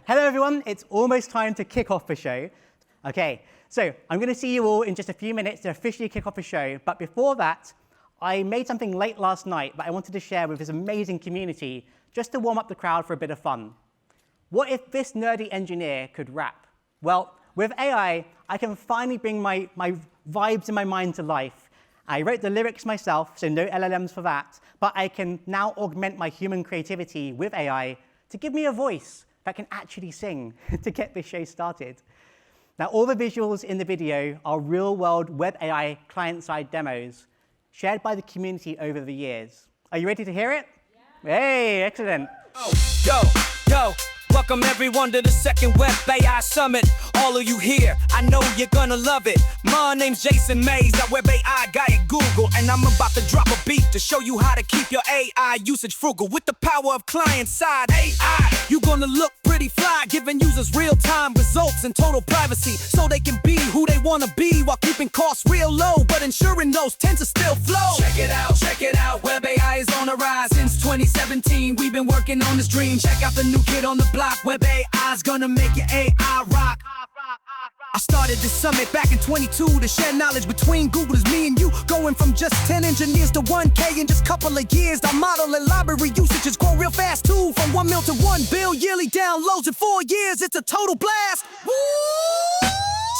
Hello everyone, it's almost time to kick off the show. Okay, so I'm going to see you all in just a few minutes to officially kick off the show, but before that, I made something late last night that I wanted to share with this amazing community just to warm up the crowd for a bit of fun. What if this nerdy engineer could rap? Well, with AI, I can finally bring my vibes in my mind to life. I wrote the lyrics myself, so no LLMs for that, but I can now augment my human creativity with AI to give me a voice that can actually sing to get this show started. Now, all the visuals in the video are real-world web AI client-side demos shared by the community over the years. Are you ready to hear it? Yeah. Hey, excellent. Yo. Welcome everyone to the second Web AI Summit. All of you here, I know you're gonna love it. My name's Jason Mays, that Web AI guy at Google, and I'm about to drop a beat to show you how to keep your AI usage frugal with the power of client-side AI. You gonna look pretty fly, giving users real-time results and total privacy, so they can be who they wanna be while keeping costs real low, but ensuring those tensors still flow. Check it out, Web AI is on the rise. Since 2017, we've been working on this dream. Check out the new kid on the block. Web AI's gonna make your AI rock. I started this summit back in 22 to share knowledge between Google, me and you. Going from just 10 engineers to 1K in just a couple of years. Our model and library usage has grown real fast too. From 1 mil to 1 bill yearly downloads in 4 years. It's a total blast. Woo!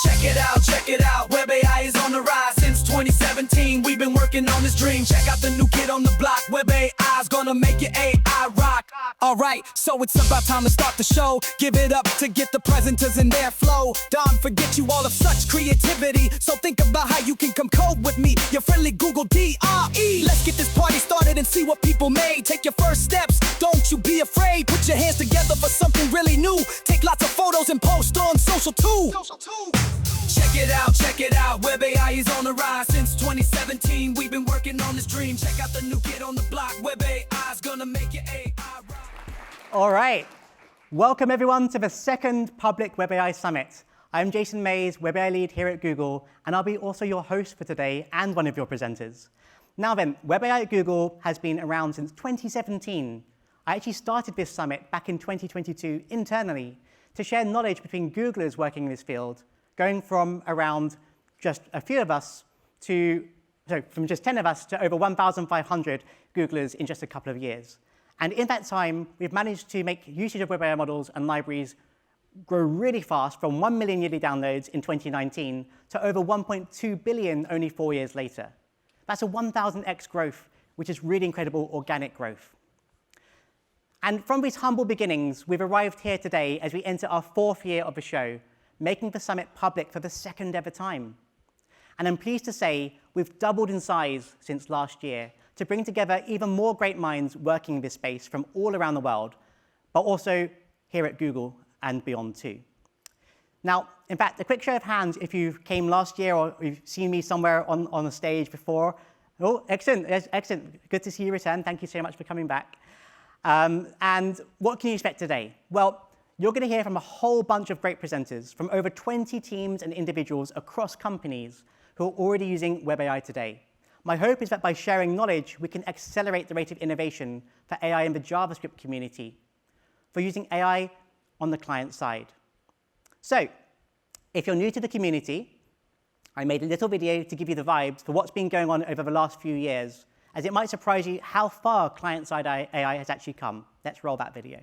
Check it out, Web AI is on the rise. Since 2017, we've been working on this dream. Check out the new kid on the block. Web AI's gonna make your AI rock. Alright, so it's about time to start the show. Give it up to get the presenters in their flow. Don't forget you all of such creativity, so think about how you can come code with me, your friendly Google DRE. Let's get this party started and see what people made. Take your first steps, don't you be afraid. Put your hands together for something really new. Take lots of photos and post on social too. Check it out, Web AI is on the rise. Since 2017, we've been working on this dream. Check out the new kid on the block. Web AI's gonna make your AI rock. All right, welcome everyone to the second public Web AI Summit. I'm Jason Mays, Web AI lead here at Google, and I'll be also your host for today and one of your presenters. Now then, Web AI at Google has been around since 2017. I actually started this summit back in 2022 internally to share knowledge between Googlers working in this field, going from around just a few of us from just 10 of us to over 1,500 Googlers in just a couple of years. And in that time, we've managed to make usage of Web AI models and libraries grow really fast from 1 million yearly downloads in 2019 to over 1.2 billion only 4 years later. That's a 1,000x growth, which is really incredible organic growth. And from these humble beginnings, we've arrived here today as we enter our 4th year of the show, making the summit public for the second ever time. And I'm pleased to say we've doubled in size since last year to bring together even more great minds working in this space from all around the world, but also here at Google and beyond too. Now, in fact, a quick show of hands if you came last year or you've seen me somewhere on a stage before. Oh, excellent, excellent. Good to see you return. Thank you so much for coming back. And what can you expect today? Well, you're going to hear from a whole bunch of great presenters from over 20 teams and individuals across companies who are already using Web AI today. My hope is that by sharing knowledge, we can accelerate the rate of innovation for AI in the JavaScript community, for using AI on the client side. So, if you're new to the community, I made a little video to give you the vibes for what's been going on over the last few years, as it might surprise you how far client-side AI has actually come. Let's roll that video.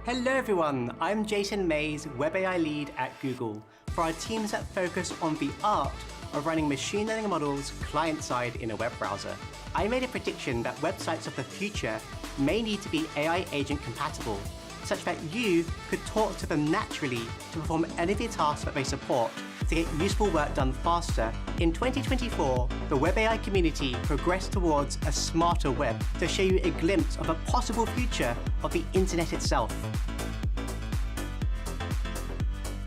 Hello everyone, I'm Jason Mays, Web AI lead at Google, for our teams that focus on the art of running machine learning models client-side in a web browser. I made a prediction that websites of the future may need to be AI agent compatible, such that you could talk to them naturally to perform any of the tasks that they support to get useful work done faster. In 2024, the Web AI community progressed towards a smarter web to show you a glimpse of a possible future of the internet itself.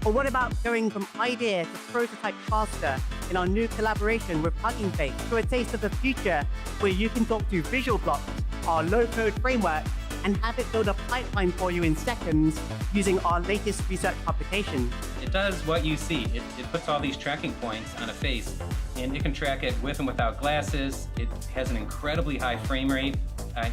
Or what about going from idea to prototype faster in our new collaboration with Hugging Face for a taste of the future where you can talk to Visual Blocks, our low-code framework, and have it build a pipeline for you in seconds using our latest research publication. It does what you see. It puts all these tracking points on a face and it can track it with and without glasses. It has an incredibly high frame rate,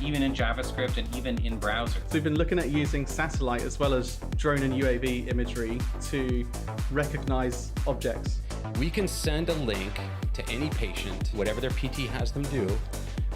even in JavaScript and even in browser. So we've been looking at using satellite as well as drone and UAV imagery to recognize objects. We can send a link to any patient, whatever their PT has them do.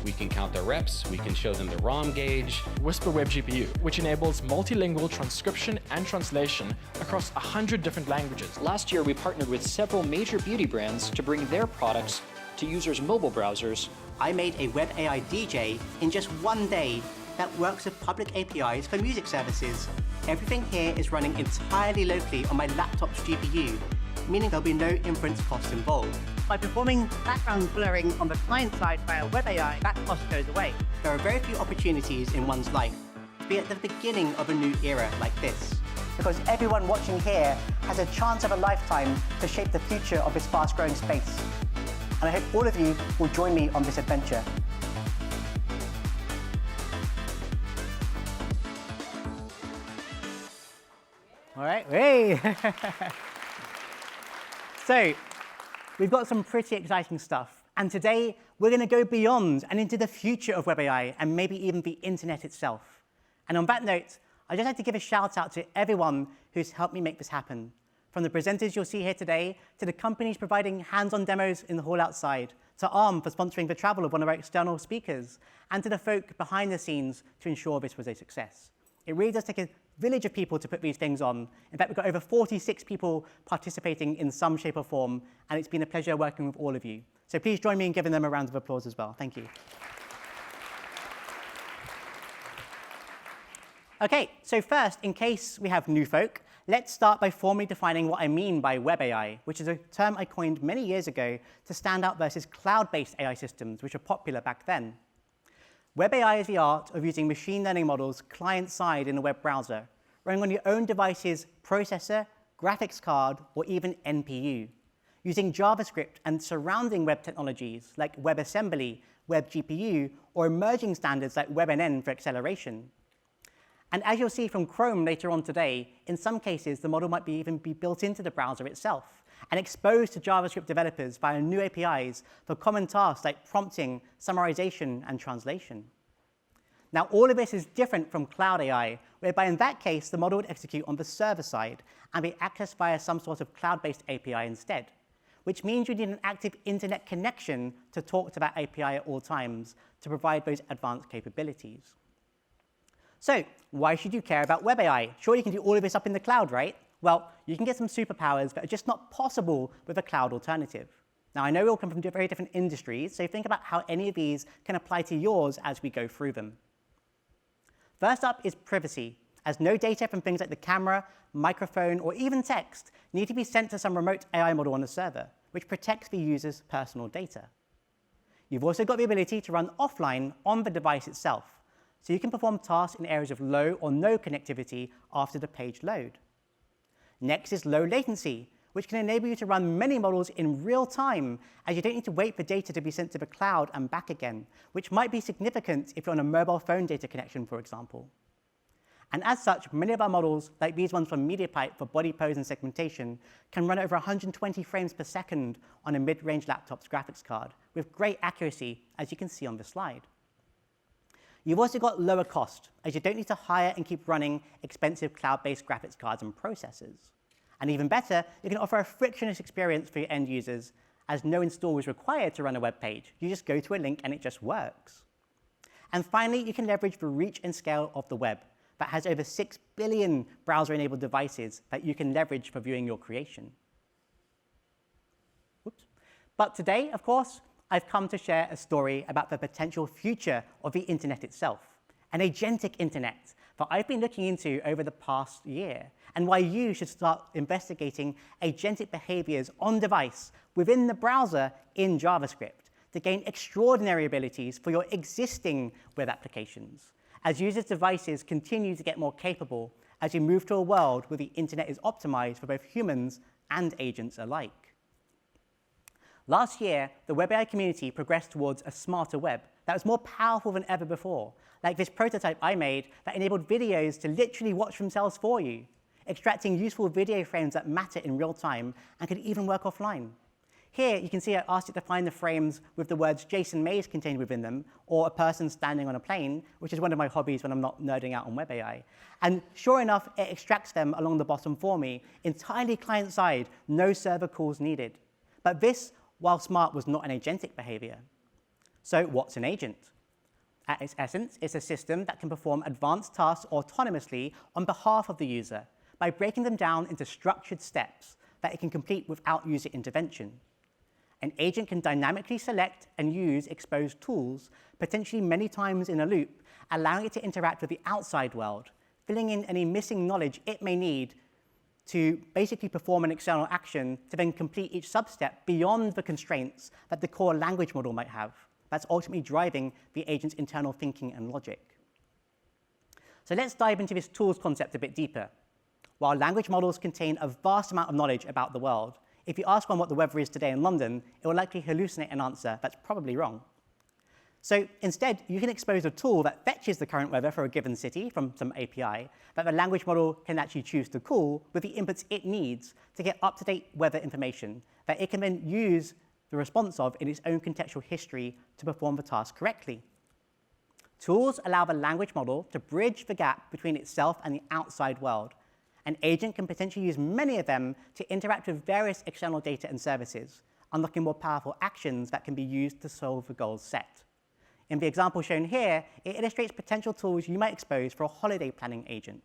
We can count their reps, we can show them the ROM gauge. Whisper WebGPU, which enables multilingual transcription and translation across 100 different languages. Last year, we partnered with several major beauty brands to bring their products to users' mobile browsers. I made a Web AI DJ in just one day that works with public APIs for music services. Everything here is running entirely locally on my laptop's GPU, meaning there'll be no inference costs involved. By performing background blurring on the client side via Web AI, that cost goes away. There are very few opportunities in one's life to be at the beginning of a new era like this, because everyone watching here has a chance of a lifetime to shape the future of this fast-growing space. And I hope all of you will join me on this adventure. All right, hey! So, we've got some pretty exciting stuff. And today, we're going to go beyond and into the future of Web AI and maybe even the internet itself. And on that note, I'd just like to give a shout out to everyone who's helped me make this happen. From the presenters you'll see here today, to the companies providing hands-on demos in the hall outside, to Arm for sponsoring the travel of one of our external speakers, and to the folk behind the scenes to ensure this was a success. It really does take a village of people to put these things on. In fact, we've got over 46 people participating in some shape or form, and it's been a pleasure working with all of you. So please join me in giving them a round of applause as well. Thank you. OK, so first, in case we have new folk, let's start by formally defining what I mean by Web AI, which is a term I coined many years ago to stand out versus cloud-based AI systems, which were popular back then. Web AI is the art of using machine learning models client-side in a web browser, running on your own device's processor, graphics card, or even NPU, using JavaScript and surrounding web technologies like WebAssembly, WebGPU, or emerging standards like WebNN for acceleration. And as you'll see from Chrome later on today, in some cases, the model might even be built into the browser itself and exposed to JavaScript developers via new APIs for common tasks like prompting, summarization, and translation. Now, all of this is different from cloud AI, whereby in that case, the model would execute on the server side and be accessed via some sort of cloud-based API instead, which means you need an active internet connection to talk to that API at all times to provide those advanced capabilities. So why should you care about Web AI? Sure, you can do all of this up in the cloud, right? Well, you can get some superpowers that are just not possible with a cloud alternative. Now, I know we all come from very different industries, so think about how any of these can apply to yours as we go through them. First up is privacy, as no data from things like the camera, microphone, or even text need to be sent to some remote AI model on a server, which protects the user's personal data. You've also got the ability to run offline on the device itself, so you can perform tasks in areas of low or no connectivity after the page load. Next is low latency, which can enable you to run many models in real time, as you don't need to wait for data to be sent to the cloud and back again, which might be significant if you're on a mobile phone data connection, for example. And as such, many of our models, like these ones from MediaPipe for body pose and segmentation, can run over 120 frames per second on a mid-range laptop's graphics card, with great accuracy, as you can see on the slide. You've also got lower cost, as you don't need to hire and keep running expensive cloud-based graphics cards and processors. And even better, you can offer a frictionless experience for your end users, as no install is required to run a web page. You just go to a link and it just works. And finally, you can leverage the reach and scale of the web that has over 6 billion browser-enabled devices that you can leverage for viewing your creation. Whoops. But today, of course, I've come to share a story about the potential future of the internet itself, an agentic internet that I've been looking into over the past year, and why you should start investigating agentic behaviors on device within the browser in JavaScript to gain extraordinary abilities for your existing web applications, as users' devices continue to get more capable as we move to a world where the internet is optimized for both humans and agents alike. Last year, the Web AI community progressed towards a smarter web that was more powerful than ever before, like this prototype I made that enabled videos to literally watch themselves for you, extracting useful video frames that matter in real time and could even work offline. Here, you can see I asked it to find the frames with the words Jason Mays contained within them, or a person standing on a plane, which is one of my hobbies when I'm not nerding out on WebAI. And sure enough, it extracts them along the bottom for me, entirely client-side, no server calls needed. But this, while smart, was not an agentic behavior. So what's an agent? At its essence, it's a system that can perform advanced tasks autonomously on behalf of the user by breaking them down into structured steps that it can complete without user intervention. An agent can dynamically select and use exposed tools, potentially many times in a loop, allowing it to interact with the outside world, filling in any missing knowledge it may need to basically perform an external action to then complete each sub-step beyond the constraints that the core language model might have. That's ultimately driving the agent's internal thinking and logic. So let's dive into this tools concept a bit deeper. While language models contain a vast amount of knowledge about the world, if you ask one what the weather is today in London, it will likely hallucinate an answer that's probably wrong. So instead, you can expose a tool that fetches the current weather for a given city from some API that the language model can actually choose to call with the inputs it needs to get up-to-date weather information that it can then use the response of in its own contextual history to perform the task correctly. Tools allow the language model to bridge the gap between itself and the outside world. An agent can potentially use many of them to interact with various external data and services, unlocking more powerful actions that can be used to solve the goals set. In the example shown here, it illustrates potential tools you might expose for a holiday planning agent.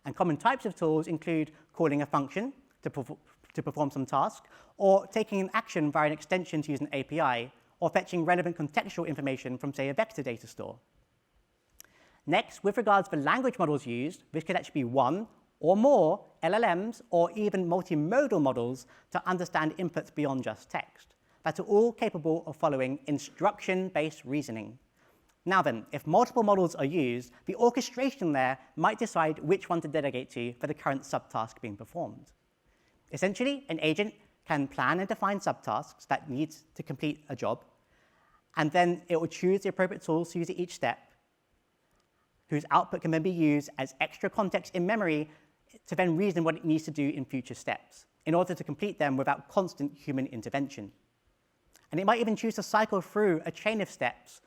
And common types of tools include calling a function to perform some task, or taking an action via an extension to use an API, or fetching relevant contextual information from, say, a vector data store. Next, with regards to the language models used, this could actually be one or more LLMs, or even multimodal models to understand inputs beyond just text, that are all capable of following instruction-based reasoning. Now then, if multiple models are used, the orchestration layer might decide which one to delegate to for the current subtask being performed. Essentially, an agent can plan and define subtasks that need to complete a job, and then it will choose the appropriate tools to use at each step, whose output can then be used as extra context in memory to then reason what it needs to do in future steps, in order to complete them without constant human intervention. And it might even choose to cycle through a chain of steps,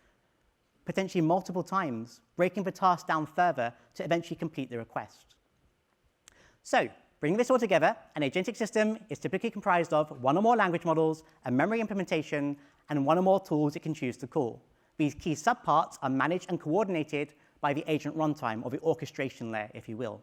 potentially multiple times, breaking the task down further to eventually complete the request. So, bringing this all together, an agentic system is typically comprised of one or more language models, a memory implementation, and one or more tools it can choose to call. These key subparts are managed and coordinated by the agent runtime, or the orchestration layer, if you will.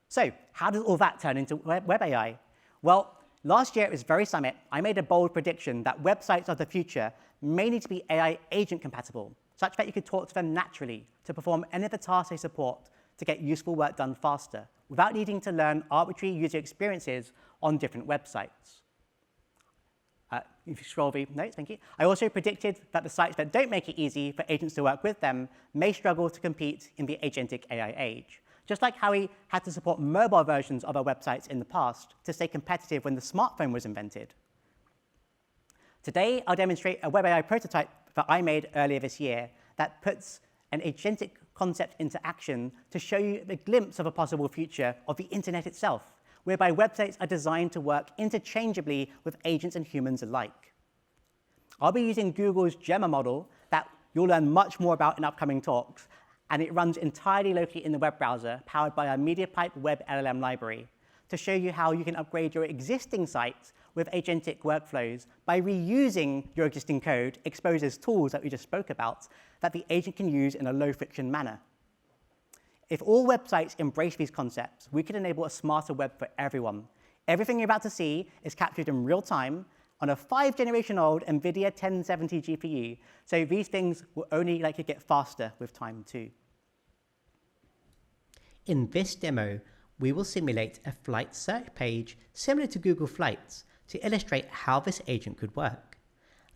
So, how does all that turn into WebAI? Well, last year at this very summit, I made a bold prediction that websites of the future may need to be AI agent compatible, such that you could talk to them naturally to perform any of the tasks they support to get useful work done faster, without needing to learn arbitrary user experiences on different websites. If you scroll the notes, thank you. I also predicted that the sites that don't make it easy for agents to work with them may struggle to compete in the agentic AI age. Just like how we had to support mobile versions of our websites in the past to stay competitive when the smartphone was invented. Today, I'll demonstrate a WebAI prototype that I made earlier this year that puts an agentic concept into action to show you a glimpse of a possible future of the internet itself, whereby websites are designed to work interchangeably with agents and humans alike. I'll be using Google's Gemma model that you'll learn much more about in upcoming talks, and it runs entirely locally in the web browser, powered by our MediaPipe web LLM library, to show you how you can upgrade your existing sites with agentic workflows by reusing your existing code, exposed as tools that we just spoke about, that the agent can use in a low-friction manner. If all websites embrace these concepts, we could enable a smarter web for everyone. Everything you're about to see is captured in real time on a 5-generation-old NVIDIA 1070 GPU, so these things will only likely get faster with time too. In this demo, we will simulate a flight search page similar to Google Flights to illustrate how this agent could work.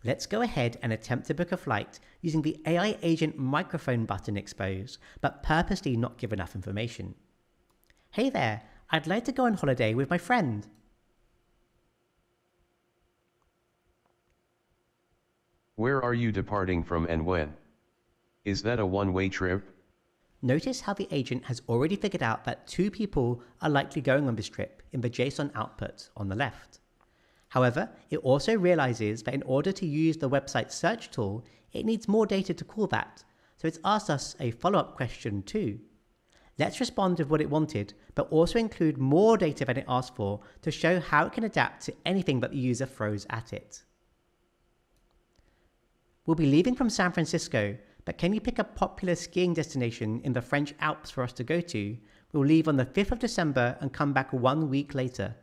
Let's go ahead and attempt to book a flight using the AI agent microphone button exposed, but purposely not give enough information. Hey there, I'd like to go on holiday with my friend. Where are you departing from and when? Is that a one-way trip? Notice how the agent has already figured out that 2 people are likely going on this trip in the JSON output on the left. However, it also realizes that in order to use the website search tool, it needs more data to call that, so it's asked us a follow-up question too. Let's respond with what it wanted, but also include more data than it asked for to show how it can adapt to anything that the user throws at it. We'll be leaving from San Francisco, but can you pick a popular skiing destination in the French Alps for us to go to? We'll leave on the 5th of December and come back 1 week later.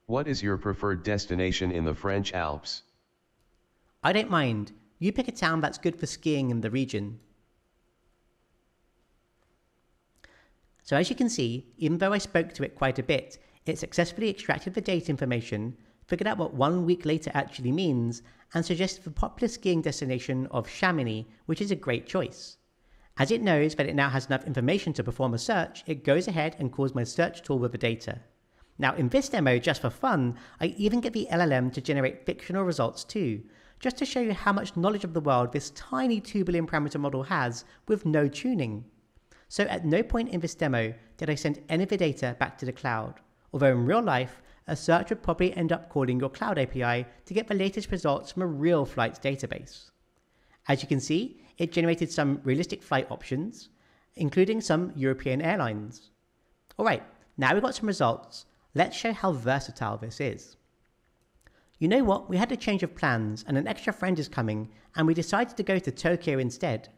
What is your preferred destination in the French Alps? I don't mind. You pick a town that's good for skiing in the region. So as you can see, even though I spoke to it quite a bit, it successfully extracted the data information, figured out what 1 week later actually means, and suggested the popular skiing destination of Chamonix, which is a great choice. As it knows that it now has enough information to perform a search, it goes ahead and calls my search tool with the data. Now in this demo, just for fun, I even get the LLM to generate fictional results too, just to show you how much knowledge of the world this tiny 2 billion parameter model has with no tuning. So at no point in this demo did I send any of the data back to the cloud, although in real life, a search would probably end up calling your cloud API to get the latest results from a real flights database. As you can see, it generated some realistic flight options, including some European airlines. Alright, now we've got some results, let's show how versatile this is. You know what, we had a change of plans and an extra friend is coming, and we decided to go to Tokyo instead.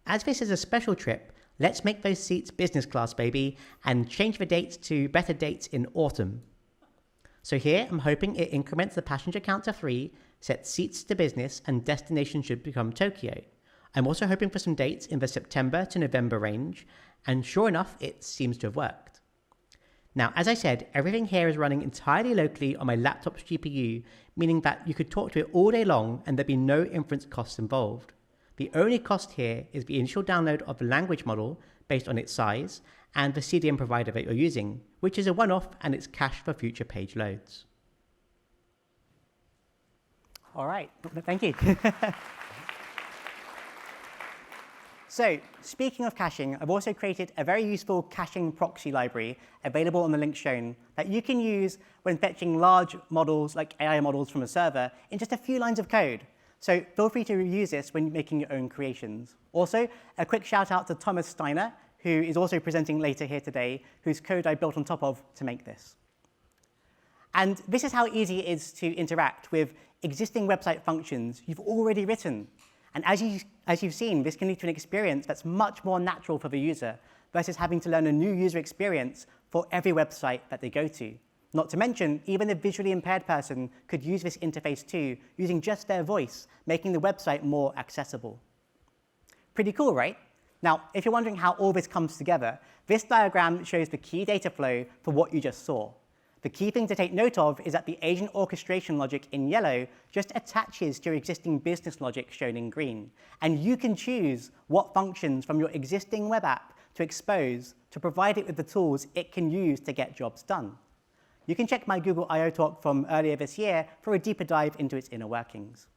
As this is a special trip, let's make those seats business class, baby, and change the dates to better dates in autumn. So here, I'm hoping it increments the passenger count to 3, sets seats to business, and destination should become Tokyo. I'm also hoping for some dates in the September to November range, and sure enough, it seems to have worked. Now, as I said, everything here is running entirely locally on my laptop's GPU, meaning that you could talk to it all day long and there'd be no inference costs involved. The only cost here is the initial download of the language model based on its size and the CDN provider that you're using, which is a one-off and it's cached for future page loads. All right, thank you. So, speaking of caching, I've also created a very useful caching proxy library available on the link shown that you can use when fetching large models like AI models from a server in just a few lines of code. So feel free to use this when making your own creations. Also, a quick shout out to Thomas Steiner, who is also presenting later here today, whose code I built on top of to make this. And this is how easy it is to interact with existing website functions you've already written. And as you've seen, this can lead to an experience that's much more natural for the user versus having to learn a new user experience for every website that they go to. Not to mention, even a visually impaired person could use this interface too, using just their voice, making the website more accessible. Pretty cool, right? Now, if you're wondering how all this comes together, this diagram shows the key data flow for what you just saw. The key thing to take note of is that the agent orchestration logic in yellow just attaches to your existing business logic shown in green. And you can choose what functions from your existing web app to expose to provide it with the tools it can use to get jobs done. You can check my Google I/O talk from earlier this year for a deeper dive into its inner workings.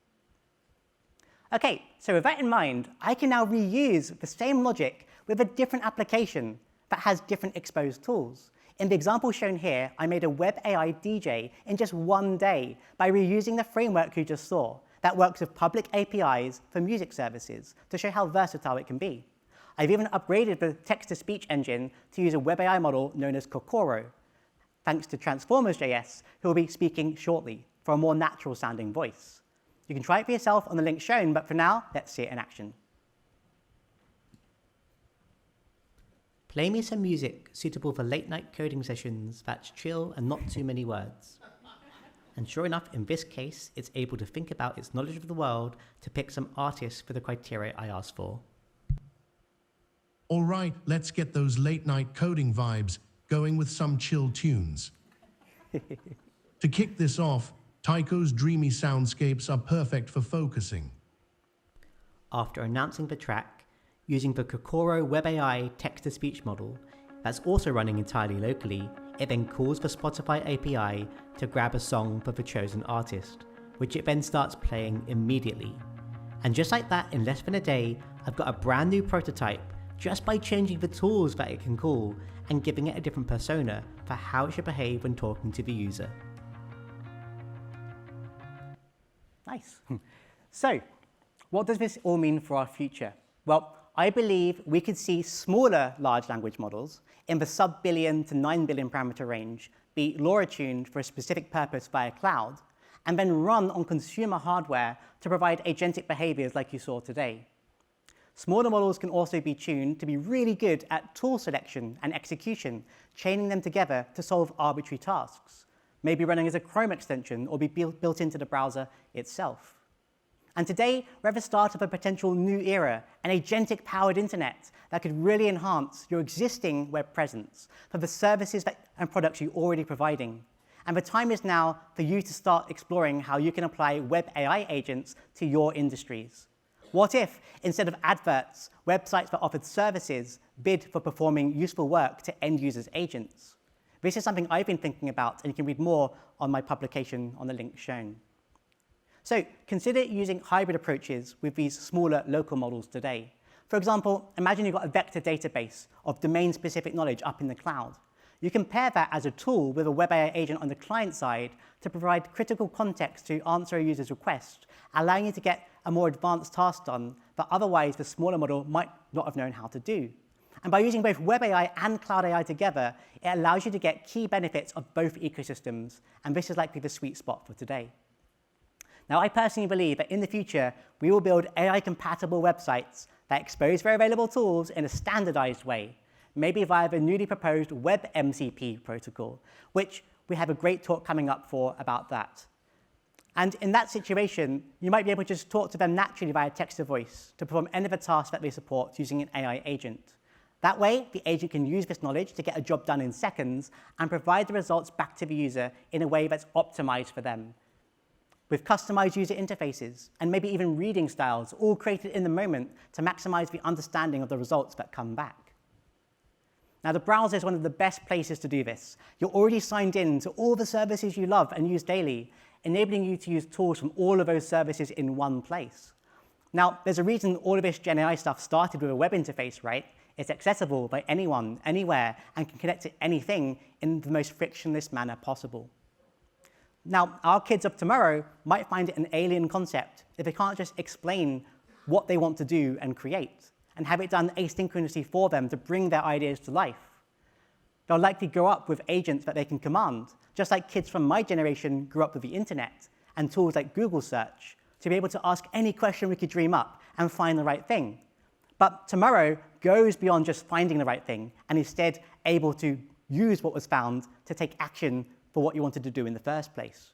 OK, so with that in mind, I can now reuse the same logic with a different application that has different exposed tools. In the example shown here, I made a web AI DJ in just 1 day by reusing the framework you just saw that works with public APIs for music services to show how versatile it can be. I've even upgraded the text-to-speech engine to use a web AI model known as Kokoro, thanks to Transformers.js, who will be speaking shortly for a more natural-sounding voice. You can try it for yourself on the link shown, but for now, let's see it in action. Play me some music suitable for late-night coding sessions that's chill and not too many words. And sure enough, in this case, it's able to think about its knowledge of the world to pick some artists for the criteria I asked for. All right, let's get those late-night coding vibes going with some chill tunes. To kick this off, Tycho's dreamy soundscapes are perfect for focusing. After announcing the track, using the Kokoro Web AI text-to-speech model that's also running entirely locally, it then calls the Spotify API to grab a song for the chosen artist, which it then starts playing immediately. And just like that, in less than a day, I've got a brand new prototype just by changing the tools that it can call and giving it a different persona for how it should behave when talking to the user. Nice. So, what does this all mean for our future? Well, I believe we could see smaller large language models in the sub-billion to 9 billion parameter range be LoRa-tuned for a specific purpose via cloud, and then run on consumer hardware to provide agentic behaviors like you saw today. Smaller models can also be tuned to be really good at tool selection and execution, chaining them together to solve arbitrary tasks, maybe running as a Chrome extension or be built into the browser itself. And today, we're at the start of a potential new era, an agentic-powered internet that could really enhance your existing web presence for the services and products you're already providing. And the time is now for you to start exploring how you can apply web AI agents to your industries. What if, instead of adverts, websites that offered services bid for performing useful work to end users' agents? This is something I've been thinking about, and you can read more on my publication on the link shown. So consider using hybrid approaches with these smaller local models today. For example, imagine you've got a vector database of domain-specific knowledge up in the cloud. You can pair that as a tool with a web AI agent on the client side to provide critical context to answer a user's request, allowing you to get a more advanced task done that otherwise the smaller model might not have known how to do. And by using both web AI and cloud AI together, it allows you to get key benefits of both ecosystems, and this is likely the sweet spot for today. Now, I personally believe that in the future, we will build AI-compatible websites that expose their available tools in a standardized way, maybe via the newly proposed WebMCP protocol, which we have a great talk coming up for about that. And in that situation, you might be able to just talk to them naturally via text-to-voice to perform any of the tasks that they support using an AI agent. That way, the agent can use this knowledge to get a job done in seconds and provide the results back to the user in a way that's optimized for them, with customized user interfaces and maybe even reading styles all created in the moment to maximize the understanding of the results that come back. Now, the browser is one of the best places to do this. You're already signed in to all the services you love and use daily, enabling you to use tools from all of those services in one place. Now, there's a reason all of this Gen AI stuff started with a web interface, right? It's accessible by anyone, anywhere, and can connect to anything in the most frictionless manner possible. Now, our kids of tomorrow might find it an alien concept if they can't just explain what they want to do and create, and have it done asynchronously for them to bring their ideas to life. They'll likely grow up with agents that they can command, just like kids from my generation grew up with the internet and tools like Google search to be able to ask any question we could dream up and find the right thing. But tomorrow goes beyond just finding the right thing and instead able to use what was found to take action for what you wanted to do in the first place.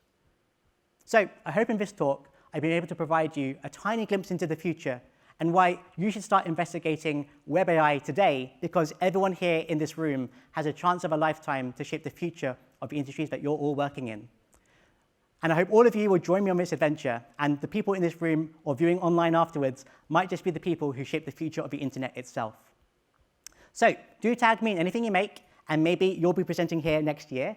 So I hope in this talk I've been able to provide you a tiny glimpse into the future and why you should start investigating web AI today, because everyone here in this room has a chance of a lifetime to shape the future of the industries that you're all working in. And I hope all of you will join me on this adventure, and the people in this room or viewing online afterwards might just be the people who shape the future of the internet itself. So do tag me in anything you make, and maybe you'll be presenting here next year.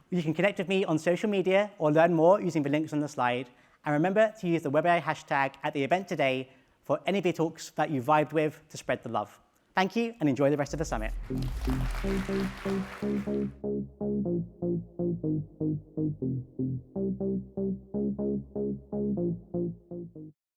You can connect with me on social media or learn more using the links on the slide. And remember to use the WebAI hashtag at the event today for any of the talks that you vibed with to spread the love. Thank you, and enjoy the rest of the summit.